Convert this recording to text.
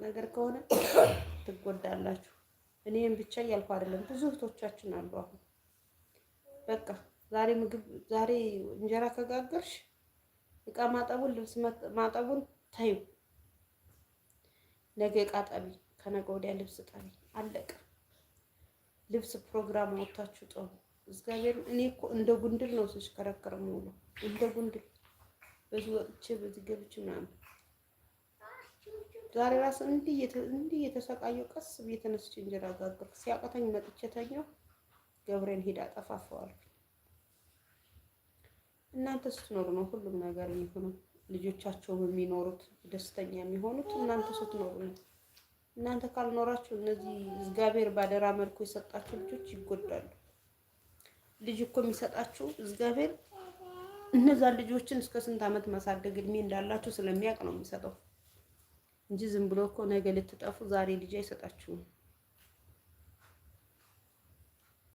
ነገር ከሆነ ትጎዳላችሁ። እኔም ብቻ እያልኩ አይደለም፣ ብዙ እህቶቻችን አሉ። አሁን በቃ ዛሬ እንጀራ ከጋገርሽ እቃ ማጠቡን ልብስ ማጠቡን ታዩ፣ ነገ እቃ ጠቢ፣ ከነገ ወዲያ ልብስ ጠቢ፣ አለቀ። ልብስ ፕሮግራም ወጣችሁ ጠቡ። እግዚአብሔር እኔ እኮ እንደ ጉንድል ነው ስሽከረከር የምውለው፣ እንደ ጉንድል በዚህ ወጥቼ በዚህ ገብቼ ምናምን። ዛሬ ራስ እንዲህ እየተሰቃየሁ ቀስ ብዬ ተነስቼ እንጀራ ጋገርኩ። ሲያቀተኝ መጥቼ ተኛሁ። ገብሬን ሄዳ ጠፋፈዋል። እናንተ ስትኖሩ ነው ሁሉም ነገር የሚሆነው። ልጆቻቸው የሚኖሩት ደስተኛ የሚሆኑት እናንተ ስትኖሩ ነው። እናንተ ካልኖራችሁ እነዚህ እግዚአብሔር ባደራ መልኩ የሰጣችሁ ልጆች ይጎዳሉ። ልጅ እኮ የሚሰጣችሁ እግዚአብሔር እነዛ ልጆችን እስከ ስንት ዓመት ማሳደግ እድሜ እንዳላችሁ ስለሚያውቅ ነው የሚሰጠው እንጂ ዝም ብሎ እኮ ነገ ልትጠፉ ዛሬ ልጅ አይሰጣችሁም።